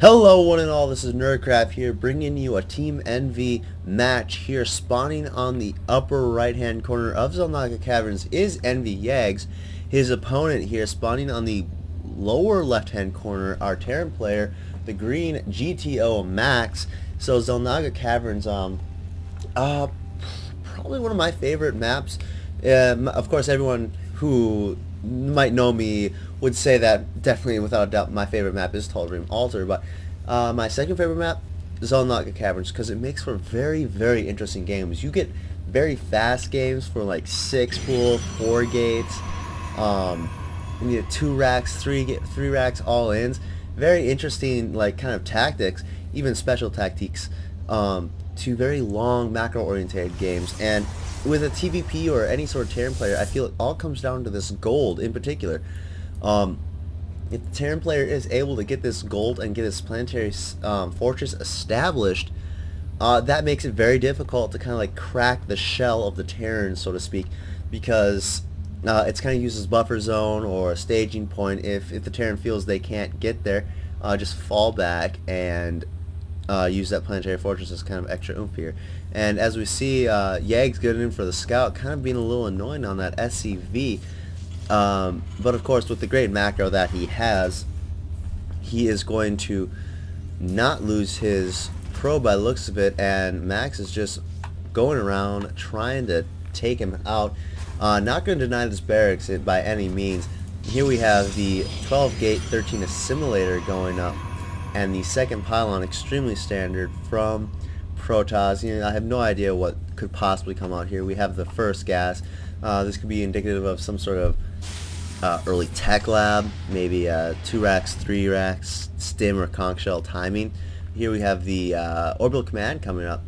Hello one and all, this is Nerdcraft here, bringing you a Team Envy match here. Spawning on the upper right hand corner of xel'nege Caverns is envyYaegz. His opponent here spawning on the lower left hand corner, our Terran player, the green GTOmax. So xel'nege Caverns, probably one of my favorite maps. Of course, everyone who might know me would say that definitely without a doubt my favorite map is Tall Dream Altar, but my second favorite map is xel'nege Caverns because it makes for very interesting games. You get very fast games for like 6 pool, 4 gates, you need 2 racks, 3 racks all ins. Very interesting, like, kind of tactics, even special tactics, to very long macro oriented games. And with a TVP or any sort of Terran player, I feel it all comes down to this gold in particular. If the Terran player is able to get this gold and get his planetary fortress established, that makes it very difficult to kind of like crack the shell of the Terran, so to speak, because it's kind of uses buffer zone or a staging point. If the Terran feels they can't get there, just fall back and use that planetary fortress as kind of extra oomph here. And as we see, YaegZ getting in for the scout, kind of being a little annoying on that SCV. But of course, with the great macro that he has, he is going to not lose his pro by the looks of it, and Max is just going around trying to take him out. Not going to deny this barracks by any means. Here we have the 12 gate 13 assimilator going up, and the second pylon extremely standard from Protoss. You know, I have no idea what could possibly come out here. We have the first gas. This could be indicative of some sort of early tech lab, maybe 2 racks, 3 racks, stim or conch shell timing. Here we have the orbital command coming up,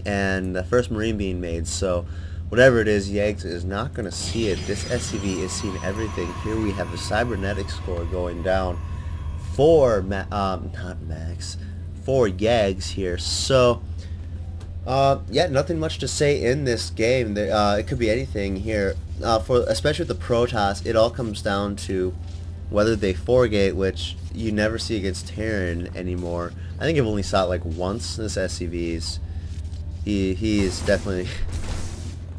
and the first marine being made. So whatever it is, YaegZ is not going to see it. This SCV is seeing everything. Here we have the cybernetic score going down for not Max, for YaegZ here. So yeah, nothing much to say in this game. It could be anything here. Especially with the Protoss, it all comes down to whether they 4-gate, which you never see against Terran anymore. I think I've only saw it like once. This SCV's he is definitely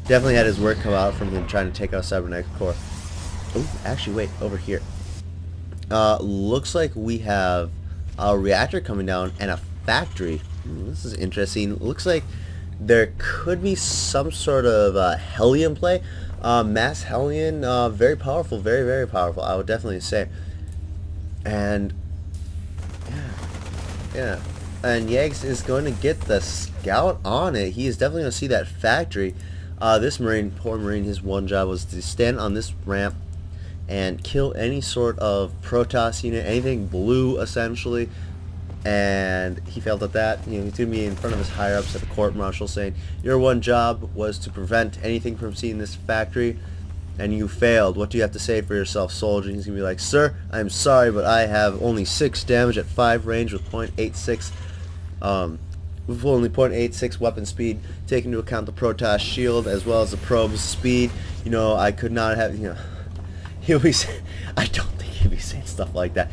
had his work come out from him trying to take out cybernetic core. Oh, actually, wait, over here. Looks like we have a reactor coming down and a factory. This is interesting. Looks like there could be some sort of Hellion play. Mass Hellion, very powerful, very powerful, I would definitely say. And yeah. And YaegZ is going to get the scout on it. He is definitely going to see that factory. This Marine, poor Marine, his one job was to stand on this ramp and kill any sort of Protoss unit, anything blue, essentially. And he failed at that. You know, he's going to be in front of his higher-ups at the court-martial saying, your one job was to prevent anything from seeing this factory, and you failed. What do you have to say for yourself, soldier? And he's going to be like, sir, I'm sorry, but I have only 6 damage at 5 range with .86, with only .86 weapon speed, taking into account the Protoss shield as well as the probe's speed. You know, I could not have, you know, he'll be, I don't think he'll be saying stuff like that.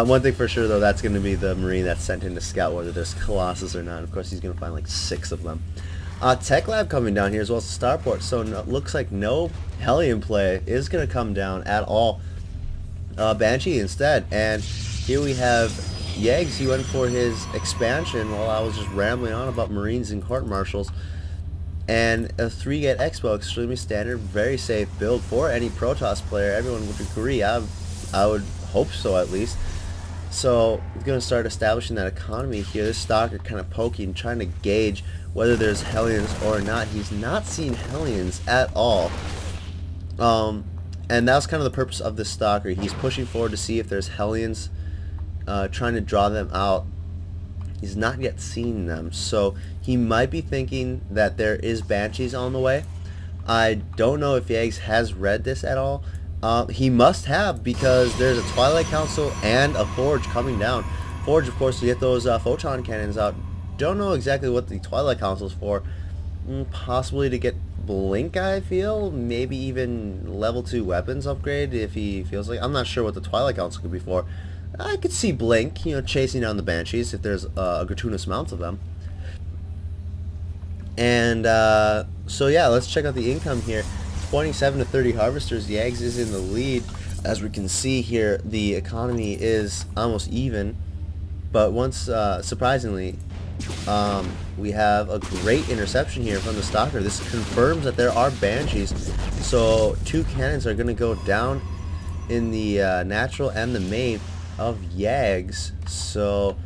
One thing for sure, though, that's going to be the Marine that's sent in to scout whether there's Colossus or not. Of course, he's going to find like 6 of them. Tech Lab coming down here as well as the Starport, so looks like no Hellion play is going to come down at all. Banshee instead, and here we have YaegZ. He went for his expansion while I was just rambling on about Marines and court-martials. And a 3-gate Expo, extremely standard, very safe build for any Protoss player. Everyone would agree. I would hope so, at least. So we're going to start establishing that economy here. This stalker kind of poking, trying to gauge whether there's Hellions or not. He's not seeing Hellions at all. And that's kind of the purpose of this stalker. He's pushing forward to see if there's Hellions, trying to draw them out. He's not yet seen them, so he might be thinking that there is Banshees on the way. I don't know if YaegZ has read this at all. He must have, because there's a Twilight Council and a Forge coming down. Forge, of course, to get those photon cannons out. Don't know exactly what the Twilight Council is for. Possibly to get Blink, I feel. Maybe even level 2 weapons upgrade if he feels like. I'm not sure what the Twilight Council could be for. I could see Blink, you know, chasing down the Banshees if there's a gratuitous amount of them. And so yeah, let's check out the income here. 27 to 30 harvesters. YaegZ is in the lead. As we can see here, the economy is almost even. But once, surprisingly, we have a great interception here from the Stalker. This confirms that there are Banshees. So 2 cannons are going to go down in the natural and the main of YaegZ. So,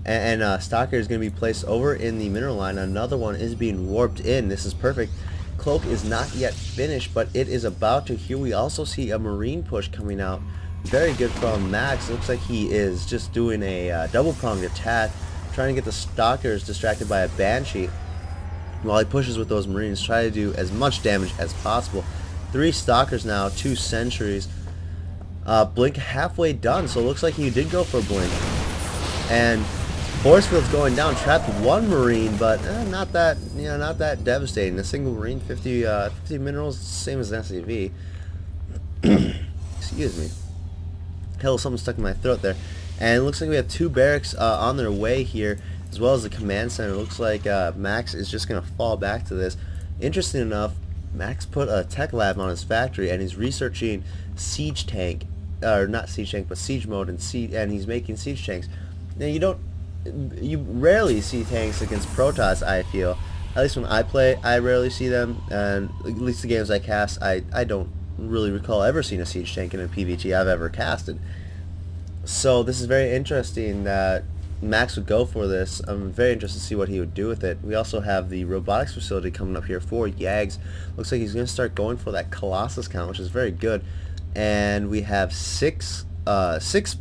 and Stalker is going to be placed over in the mineral line. Another one is being warped in. This is perfect. Cloak is not yet finished, but it is about to. Here we also see a Marine push coming out. Very good from Max. Looks like he is just doing a double-pronged attack, trying to get the Stalkers distracted by a Banshee while he pushes with those Marines, try to do as much damage as possible. 3 Stalkers now, 2 Sentries. Blink halfway done, so it looks like he did go for a Blink. And Force Field's going down, trapped 1 Marine, but not that, you know, not that devastating. A single Marine, 50 minerals, same as an SAV. Excuse me. Hell, something stuck in my throat there. And it looks like we have 2 barracks on their way here, as well as the command center. It looks like Max is just going to fall back to this. Interesting enough, Max put a tech lab on his factory, and he's researching siege tank, or not siege tank, but siege mode, and he's making siege tanks. Now you rarely see tanks against Protoss, I feel. At least when I play, I rarely see them, and at least the games I cast, I don't really recall ever seeing a siege tank in a PvT I've ever casted. So this is very interesting that Max would go for this. I'm very interested to see what he would do with it. We also have the robotics facility coming up here for YaegZ. Looks like he's going to start going for that Colossus count, which is very good. And we have six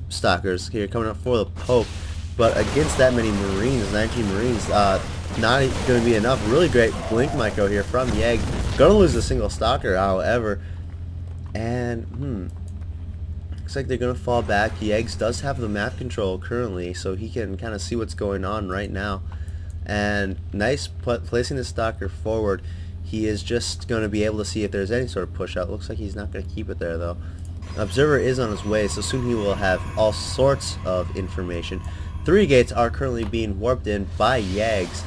Stalkers here coming up for the Pope. But against that many Marines, 19 Marines, not going to be enough. Really great Blink micro here from YaegZ. Going to lose a single Stalker, however. And, looks like they're going to fall back. YaegZ does have the map control currently, so he can kind of see what's going on right now. And nice placing the Stalker forward. He is just going to be able to see if there's any sort of push out. Looks like he's not going to keep it there, though. Observer is on his way, so soon he will have all sorts of information. 3 gates are currently being warped in by YaegZ.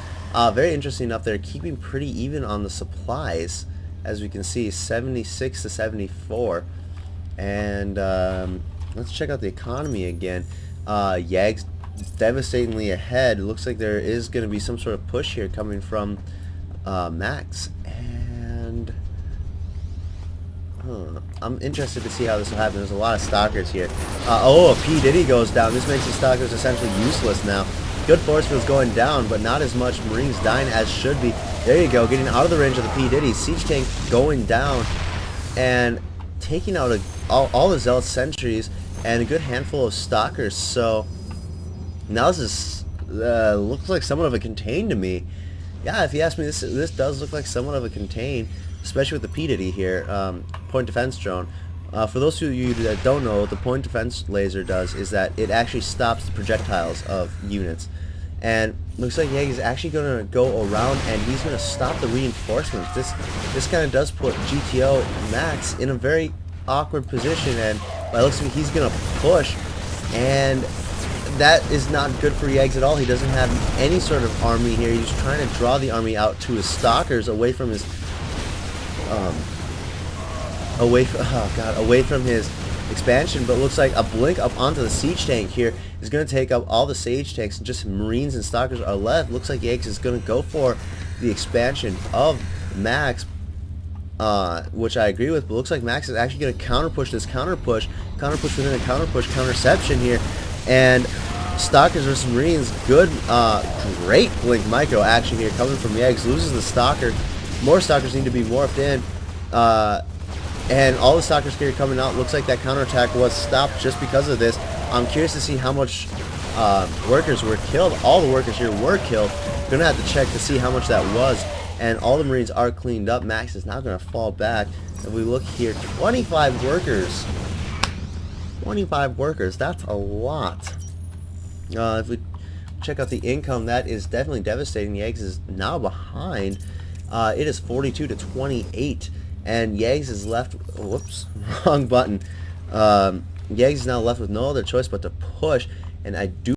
Very interesting enough, they're keeping pretty even on the supplies. As we can see, 76 to 74. And let's check out the economy again. YaegZ devastatingly ahead. It looks like there is going to be some sort of push here coming from Max. And I'm interested to see how this will happen. There's a lot of Stalkers here. Oh, a P. Diddy goes down. This makes the Stalkers essentially useless now. Good force field's going down, but not as much Marines dying as should be. There you go, getting out of the range of the P. Diddy. Siege tank going down and taking out all the Zealot sentries and a good handful of Stalkers. So now this is looks like somewhat of a contain to me. Yeah, if you ask me, this does look like somewhat of a contain, especially with the P. Diddy here, point defense drone. For those of you that don't know, what the point defense laser does is that it actually stops the projectiles of units. And looks like YaegZ is actually going to go around and he's going to stop the reinforcements. This kind of does put GTOmax in a very awkward position, and by looks of it, he's going to push, and that is not good for YaegZ at all. He doesn't have any sort of army here. He's trying to draw the army out to his Stalkers away from his away from his expansion, but looks like a Blink up onto the siege tank here is going to take up all the siege tanks, and just Marines and Stalkers are left. Looks like YaegZ is going to go for the expansion of Max, which I agree with, but looks like Max is actually going to counter push this counter push within a counter push counterception here, and Stalkers versus Marines. Good, great Blink micro action here coming from YaegZ. Loses the Stalker. More Stalkers need to be warped in. And all the Stalkers here coming out. Looks like that counterattack was stopped just because of this. I'm curious to see how much workers were killed. All the workers here were killed. Gonna have to check to see how much that was. And all the Marines are cleaned up. Max is now gonna fall back. If we look here, 25 workers. 25 workers. That's a lot. If we check out the income, that is definitely devastating. YaegZ is now behind. It is 42 to 28. And YaegZ is left, whoops, wrong button. YaegZ is now left with no other choice but to push, and I do